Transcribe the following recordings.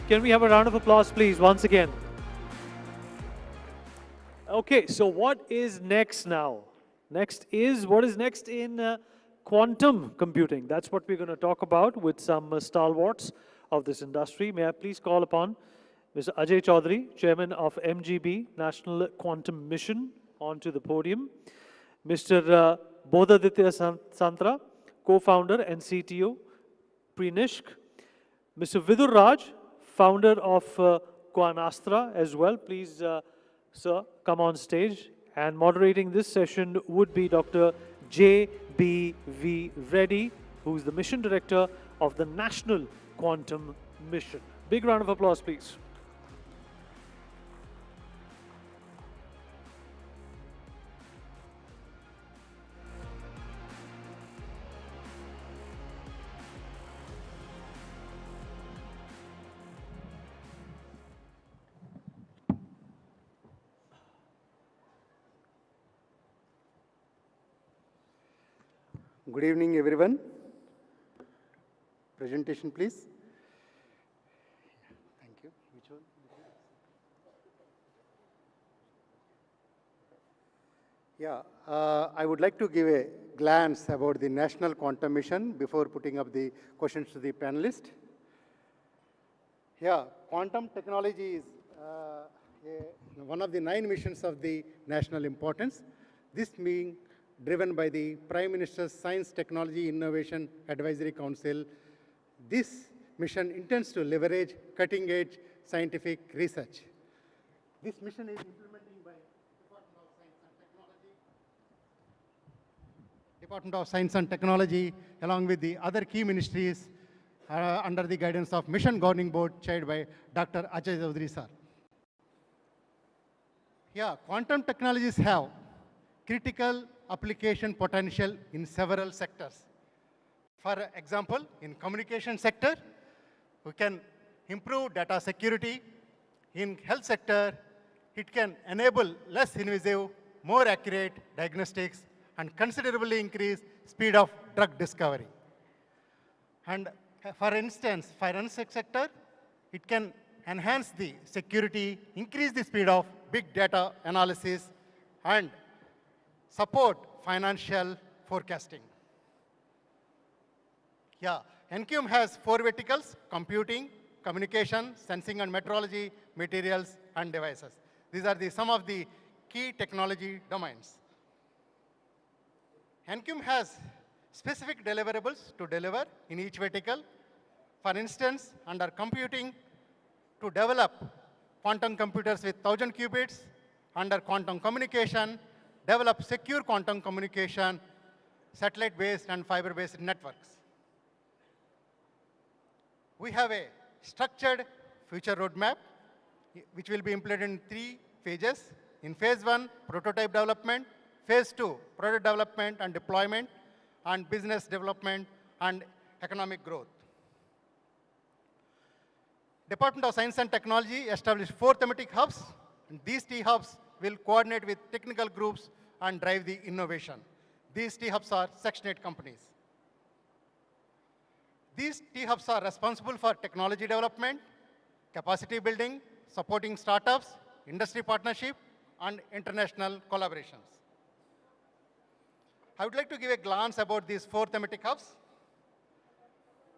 Can we have a round of applause, please, once again? Okay, so what is next now? What is next in quantum computing? That's what we're going to talk about with some stalwarts of this industry. May I please call upon Mr. Ajay Chaudhary, Chairman of MGB, National Quantum Mission, onto the podium. Mr. Bodhaditya Santra, co-founder and CTO, Prenishk. Mr. Vidur Raj, founder of Quanastra as well. Please, sir, come on stage. And moderating this session would be Dr. J.B.V. Reddy, who's the mission director of the National Quantum Mission. Big round of applause, please. Good evening, everyone. Presentation, please. Thank you. Which one? Yeah, I would like to give a glance about the National Quantum Mission before putting up the questions to the panelists. Yeah, quantum technology is one of the 9 missions of the national importance. This being driven by the Prime Minister's Science, Technology, Innovation Advisory Council. This mission intends to leverage cutting-edge scientific research. This mission is implemented by Department of Science and Technology, along with the other key ministries under the guidance of Mission Governing Board, chaired by Dr. Ajay Chaudhary sir. Yeah, quantum technologies have critical application potential in several sectors. For example, in communication sector, we can improve data security. In health sector, it can enable less invasive, more accurate diagnostics and considerably increase speed of drug discovery. And for instance, forensic sector, it can enhance the security, increase the speed of big data analysis, and support financial forecasting. Yeah, NQM has 4 verticals: computing, communication, sensing and metrology, materials, and devices. These are some of the key technology domains. NQM has specific deliverables to deliver in each vertical. For instance, under computing, to develop quantum computers with 1000 qubits. Under quantum communication, develop secure quantum communication, satellite-based and fiber-based networks. We have a structured future roadmap, which will be implemented in 3 phases. In phase 1, prototype development. Phase 2, product development and deployment, and business development and economic growth. Department of Science and Technology established 4 thematic hubs, and these T hubs will coordinate with technical groups and drive the innovation. These T hubs are Section 8 companies. These T hubs are responsible for technology development, capacity building, supporting startups, industry partnership, and international collaborations. I would like to give a glance about these 4 thematic hubs.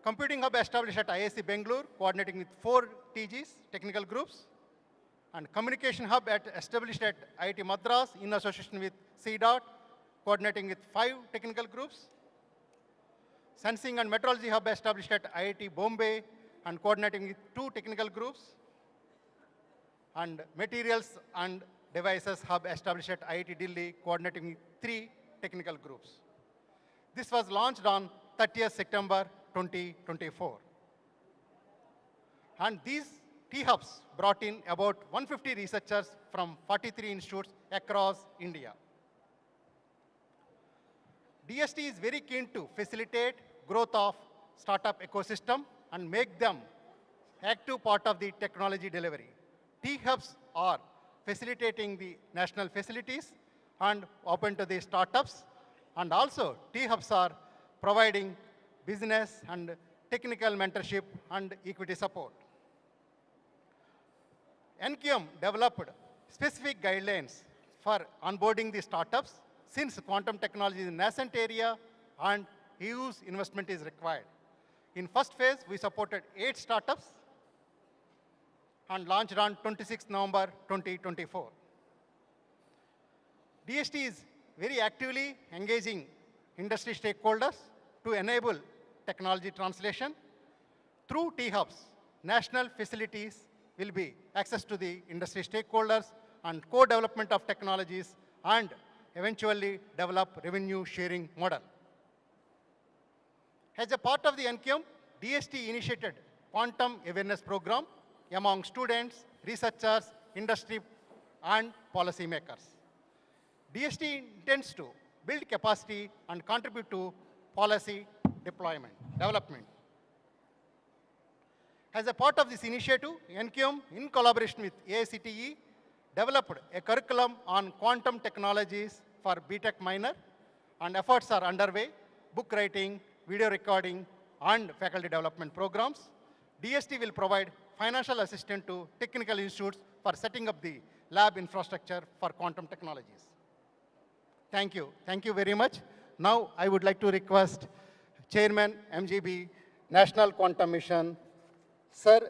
Computing hub established at IISc Bangalore, coordinating with 4 TGs, technical groups. And communication hub established at IIT Madras in association with CDOT, coordinating with 5 technical groups. Sensing and metrology hub established at IIT Bombay and coordinating with 2 technical groups. And materials and devices hub established at IIT Delhi, coordinating with 3 technical groups. This was launched on 30th September 2024. And these T-hubs brought in about 150 researchers from 43 institutes across India. DST is very keen to facilitate growth of startup ecosystem and make them active part of the technology delivery. T-hubs are facilitating the national facilities and open to the startups, and also T-hubs are providing business and technical mentorship and equity support. NQM developed specific guidelines for onboarding the startups since quantum technology is a nascent area and huge investment is required. In first phase, we supported 8 startups and launched on 26 November 2024. DST is very actively engaging industry stakeholders to enable technology translation. Through T-Hubs, national facilities will be access to the industry stakeholders and co-development of technologies and eventually develop revenue sharing model. As a part of the NQM, DST initiated quantum awareness program among students, researchers, industry, and policymakers. DST intends to build capacity and contribute to policy development. As a part of this initiative, NQM, in collaboration with AICTE, developed a curriculum on quantum technologies for BTech minor, and efforts are underway, book writing, video recording, and faculty development programs. DST will provide financial assistance to technical institutes for setting up the lab infrastructure for quantum technologies. Thank you. Thank you very much. Now, I would like to request Chairman, MGB, National Quantum Mission. Sir,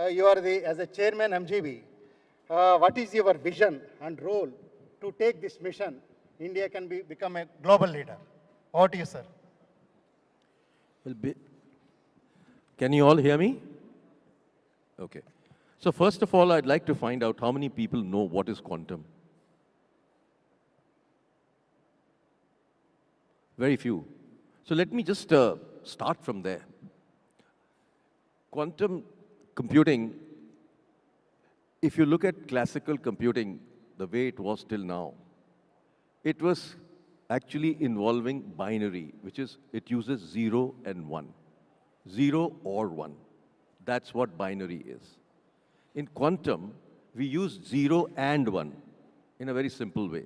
you are as a Chairman, MGB. What is your vision and role to take this mission? India can become a global leader. Over to you, sir. Well, can you all hear me? Okay. So first of all, I'd like to find out how many people know what is quantum. Very few. So let me just start from there. Quantum computing, if you look at classical computing, the way it was till now, it was actually involving binary, which is, it uses 0 and 1. 0 or 1. That's what binary is. In quantum, we use 0 and 1 in a very simple way.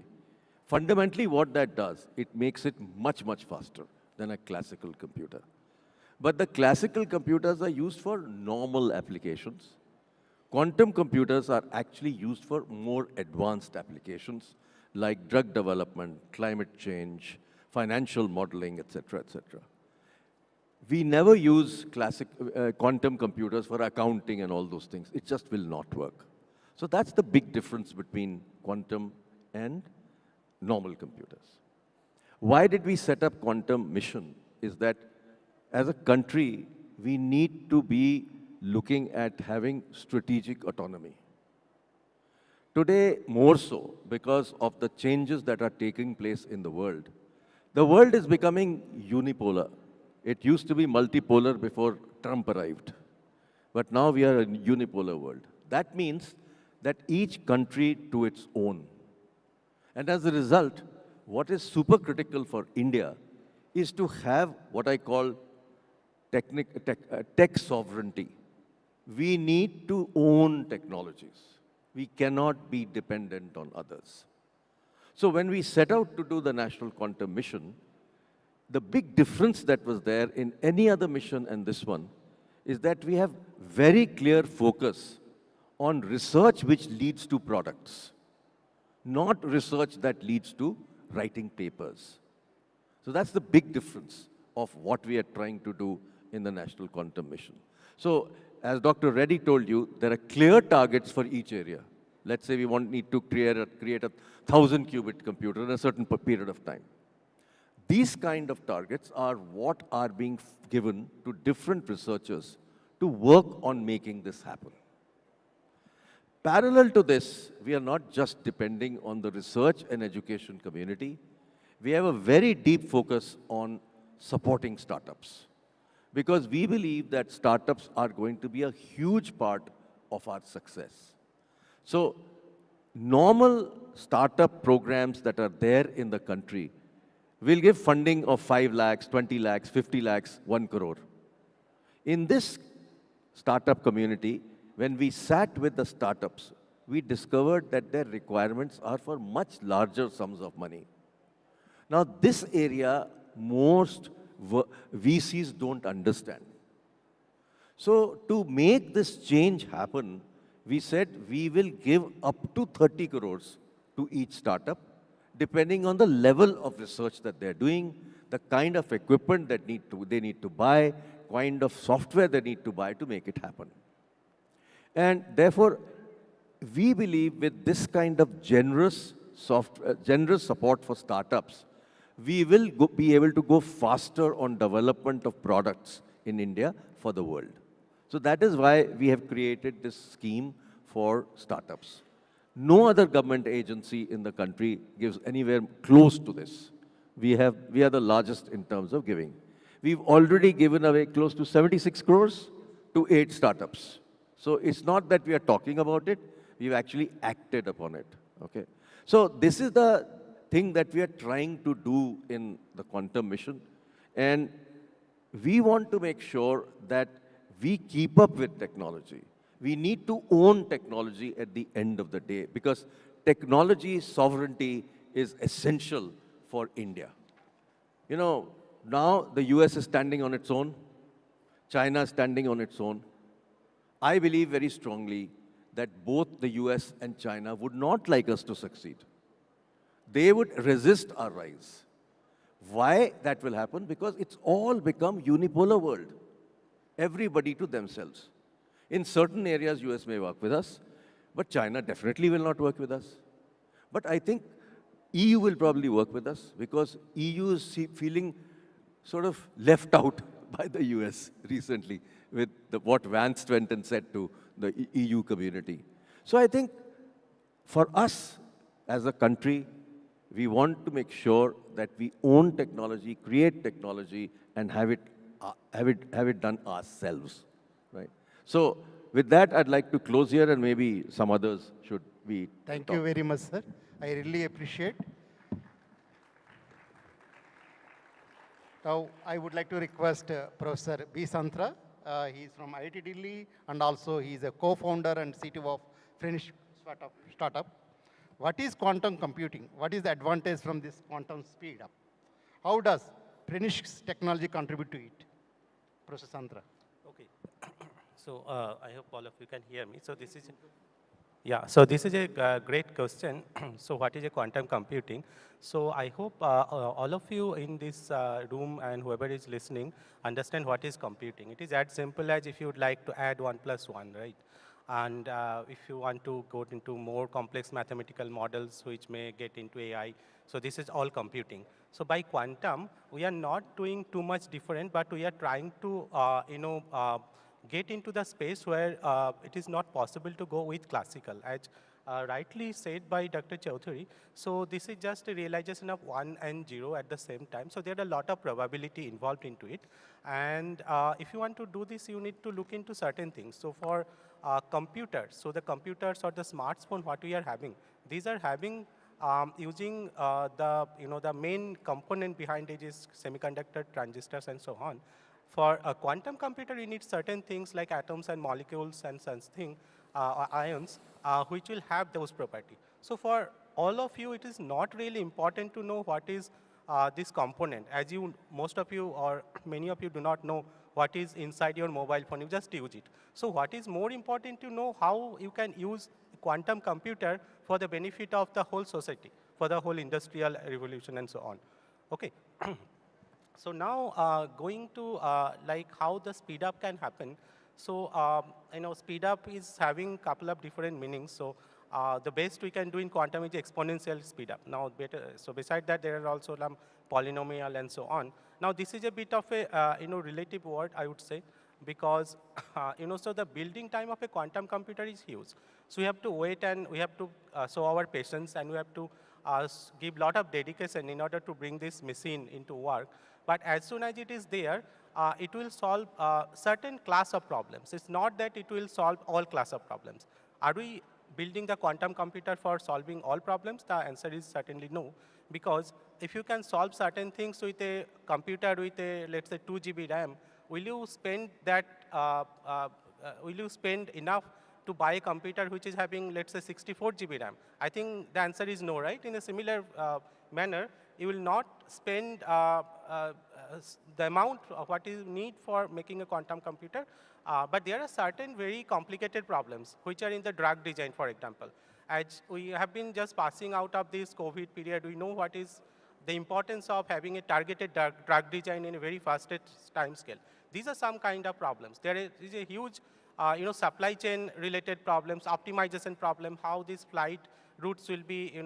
Fundamentally, what that does, it makes it much, much faster than a classical computer. But the classical computers are used for normal applications. Quantum computers are actually used for more advanced applications like drug development, climate change, financial modeling, etc., etc. We never use quantum computers for accounting and all those things. It just will not work. So that's the big difference between quantum and normal computers. Why did we set up quantum mission? Is that as a country, we need to be looking at having strategic autonomy. Today, more so, because of the changes that are taking place in the world is becoming unipolar. It used to be multipolar before Trump arrived. But now we are in a unipolar world. That means that each country to its own. And as a result, what is super critical for India is to have what I call tech sovereignty. We need to own technologies. We cannot be dependent on others. So when we set out to do the National Quantum Mission, the big difference that was there in any other mission and this one is that we have very clear focus on research which leads to products, not research that leads to writing papers. So that's the big difference of what we are trying to do in the National Quantum Mission. So as Dr. Reddy told you, there are clear targets for each area. Let's say we need to create a 1,000-qubit computer in a certain period of time. These kind of targets are what are being given to different researchers to work on making this happen. Parallel to this, we are not just depending on the research and education community. We have a very deep focus on supporting startups, because we believe that startups are going to be a huge part of our success. So normal startup programs that are there in the country will give funding of 5 lakhs, 20 lakhs, 50 lakhs, 1 crore. In this startup community, when we sat with the startups, we discovered that their requirements are for much larger sums of money. Now, this area, most VCs don't understand. So to make this change happen, we said we will give up to 30 crores to each startup, depending on the level of research that they're doing, the kind of equipment that they need to buy, kind of software they need to buy to make it happen. And therefore, we believe with this kind of generous support for startups, we will be able to go faster on development of products in India for the world. So that is why we have created this scheme for startups. No other government agency in the country gives anywhere close to this. We are the largest in terms of giving. We've already given away close to 76 crores to 8 startups. So it's not that we are talking about it, we've actually acted upon it. Okay? So this is the thing that we are trying to do in the quantum mission. And we want to make sure that we keep up with technology. We need to own technology at the end of the day because technology sovereignty is essential for India. You know, now the US is standing on its own, China is standing on its own. I believe very strongly that both the US and China would not like us to succeed. They would resist our rise. Why that will happen? Because it's all become unipolar world. Everybody to themselves. In certain areas, US may work with us, but China definitely will not work with us. But I think EU will probably work with us because EU is feeling sort of left out by the US recently with what Vance went and said to the EU community. So I think for us as a country, we want to make sure that we own technology, create technology, and have it done ourselves, right? So with that, I'd like to close here, and maybe some others should be. Thank you very much, sir. I really appreciate. Now, I would like to request Professor B. Santra. He is from IIT Delhi, and also he is a co-founder and CTO of Finnish startup. What is quantum computing? What is the advantage from this quantum speed up? How does Finnish technology contribute to it? Professor Santra. Okay. So I hope all of you can hear me. So this is, so this is a great question. So what is a quantum computing? So I hope all of you in this room and whoever is listening understand what is computing. It is as simple as if you would like to add 1 plus 1, right? And if you want to go into more complex mathematical models which may get into AI, so this is all computing. So by quantum, we are not doing too much different, but we are trying to get into the space where it is not possible to go with classical. As rightly said by Dr. Chaudhary, so this is just a realization of 1 and 0 at the same time. So there are a lot of probability involved into it. And if you want to do this, you need to look into certain things. So for computers, so the computers or the smartphone, what we are having, these are having using the main component behind it is semiconductor transistors and so on. For a quantum computer, you need certain things like atoms and molecules and something, ions, which will have those properties. So for all of you, it is not really important to know what is this component. As most of you or many of you do not know what is inside your mobile phone, you just use it. So what is more important to know how you can use quantum computer for the benefit of the whole society, for the whole industrial revolution and so on. Okay. So now going to like how the speed up can happen. So speed up is having a couple of different meanings. So the best we can do in quantum is exponential speed up. Now, so beside that, there are also some polynomial and so on. Now, this is a bit of a relative word, I would say, because so the building time of a quantum computer is huge. So we have to wait and we have to show our patience and we have to give a lot of dedication in order to bring this machine into work. But as soon as it is there, it will solve certain class of problems. It's not that it will solve all class of problems. Are we building the quantum computer for solving all problems? The answer is certainly no. Because if you can solve certain things with a computer with a, let's say, 2 GB RAM, will you spend that, will you spend enough to buy a computer which is having, let's say, 64 GB RAM? I think the answer is no, right? In a similar manner, you will not spend the amount of what is need for making a quantum computer, but there are certain very complicated problems which are in the drug design, for example. As we have been just passing out of this COVID period, we know what is the importance of having a targeted drug design in a very fastest time scale. These are some kind of problems. There is a huge supply chain related problems, optimization problem, how these flight routes will be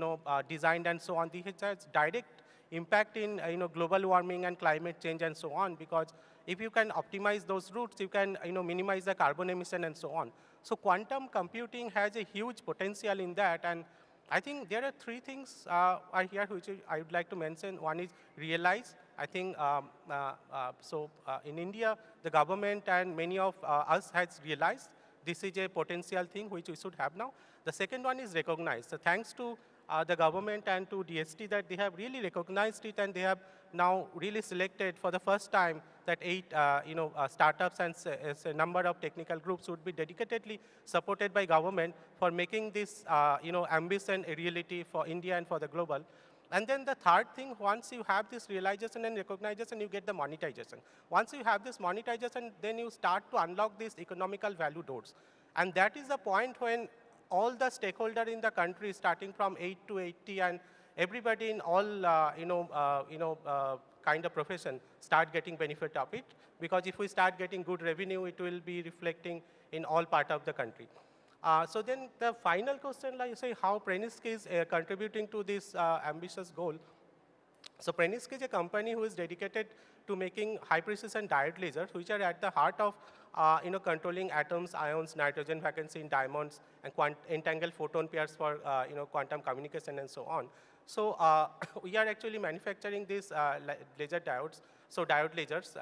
designed and so on. This has direct impact in global warming and climate change and so on, because if you can optimize those routes, you can minimize the carbon emission and so on. So quantum computing has a huge potential in that, and I think there are three things are here which I would like to mention. One is realize. I think in India, the government and many of us has realized this is a potential thing which we should have now. The second one is recognize. So thanks to the government and to DST that they have really recognized it, and they have now really selected for the first time that 8 startups and a number of technical groups would be dedicatedly supported by government for making this ambition a reality for India and for the global. And then the third thing, once you have this realization and recognition, you get the monetization. Once you have this monetization, then you start to unlock these economical value doors. And that is the point when all the stakeholders in the country, starting from 8 to 80, and everybody in all kind of profession start getting benefit of it. Because if we start getting good revenue, it will be reflecting in all part of the country. So then the final question, like you say, how Prenisk is contributing to this ambitious goal. So Prenisk is a company who is dedicated to making high precision diode lasers, which are at the heart of controlling atoms, ions, nitrogen vacancy in diamonds, and entangled photon pairs for quantum communication and so on. So we are actually manufacturing these laser diodes, so diode lasers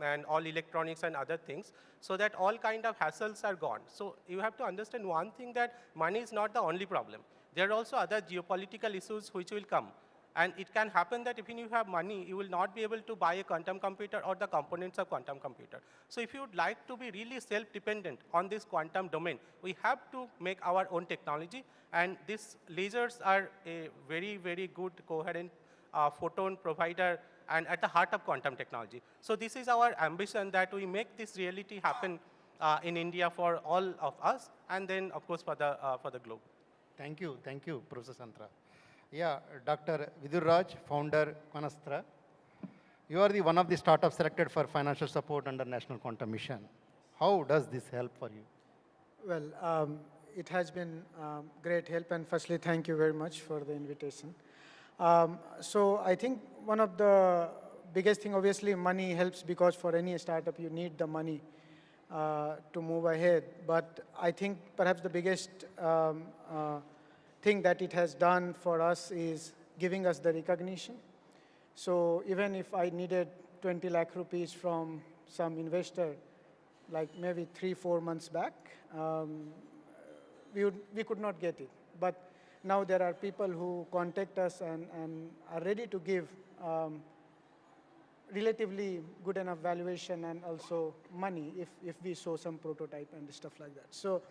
and all electronics and other things, so that all kind of hassles are gone. So you have to understand one thing, that money is not the only problem. There are also other geopolitical issues which will come. And it can happen that if you have money, you will not be able to buy a quantum computer or the components of quantum computer. So if you would like to be really self-dependent on this quantum domain, we have to make our own technology. And these lasers are a very, very good coherent photon provider and at the heart of quantum technology. So this is our ambition, that we make this reality happen in India for all of us, and then of course for the globe. Thank you, Professor Santra. Yeah, Dr. Vidur Raj, founder, Quanastra. You are the one of the startups selected for financial support under National Quantum Mission. How does this help for you? Well, it has been great help, and firstly, thank you very much for the invitation. So I think one of the biggest thing, obviously, money helps, because for any startup, you need the money to move ahead. But I think perhaps the biggest thing that it has done for us is giving us the recognition. So even if I needed 20 lakh rupees from some investor, like maybe 3-4 months back, we could not get it. But now there are people who contact us and are ready to give relatively good enough valuation and also money if we show some prototype and stuff like that. So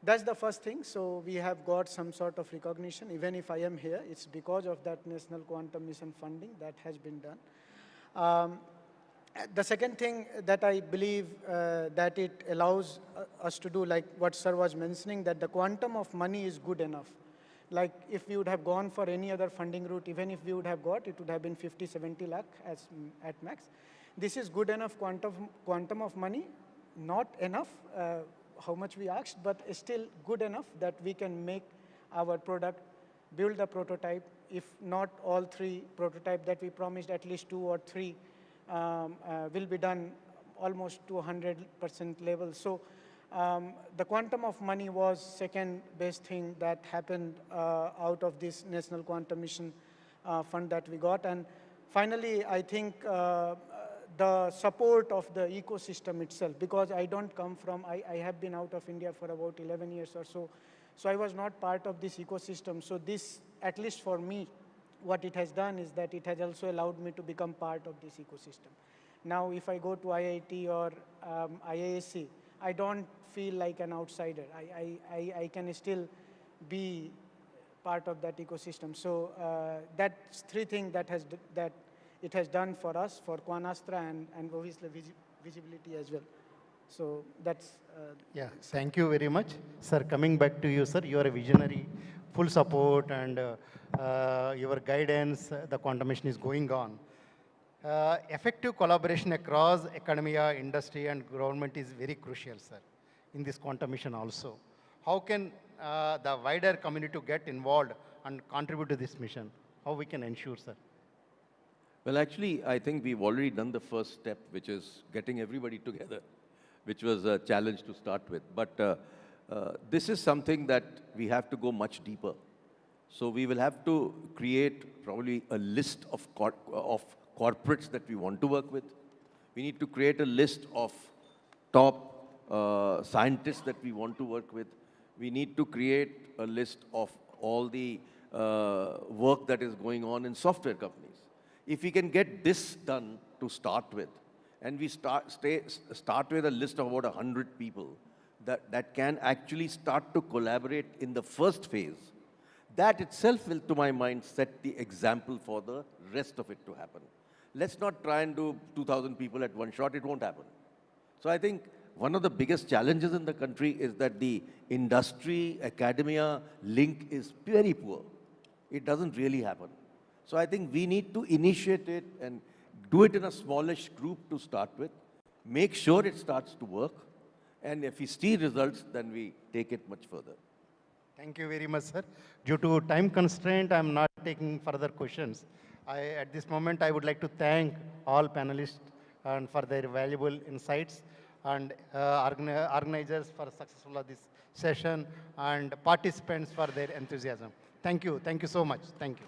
that's the first thing. So we have got some sort of recognition. Even if I am here, it's because of that National Quantum Mission funding that has been done. The second thing that I believe that it allows us to do, like what sir was mentioning, that the quantum of money is good enough. Like if we would have gone for any other funding route, even if we would have got, it would have been 50-70 lakh at max. This is good enough quantum of money, not enough, how much we asked, but still good enough that we can make our product, build the prototype. If not all 3 prototype that we promised, at least 2 or 3 will be done almost to 100% level. So the quantum of money was second best thing that happened out of this National Quantum Mission fund that we got. And finally, I think the support of the ecosystem itself, because I don't come from, I have been out of India for about 11 years or so, so I was not part of this ecosystem. So this, at least for me, what it has done is that it has also allowed me to become part of this ecosystem. Now, if I go to IIT or IISc, I don't feel like an outsider. I can still be part of that ecosystem. So that's 3 things that it has done for us, for Quanastra, and obviously visibility as well. So that's... Yeah, thank you very much. Sir, coming back to you, sir, you are a visionary, full support, and your guidance, the quantum mission is going on. Effective collaboration across academia, industry, and government is very crucial, sir, in this quantum mission also. How can the wider community get involved and contribute to this mission? How we can ensure, sir? Well, actually, I think we've already done the first step, which is getting everybody together, which was a challenge to start with. But this is something that we have to go much deeper. So we will have to create probably a list of corporates that we want to work with. We need to create a list of top scientists that we want to work with. We need to create a list of all the work that is going on in software companies. If we can get this done to start with, and we start with a list of about 100 people that can actually start to collaborate in the first phase, that itself will, to my mind, set the example for the rest of it to happen. Let's not try and do 2,000 people at one shot. It won't happen. So I think one of the biggest challenges in the country is that the industry-academia link is very poor. It doesn't really happen. So I think we need to initiate it and do it in a smallish group to start with, make sure it starts to work, and if we see results, then we take it much further. Thank you very much, sir. Due to time constraint, I'm not taking further questions. At this moment, I would like to thank all panelists and for their valuable insights, and organizers for successful of this session, and participants for their enthusiasm. Thank you. Thank you so much. Thank you.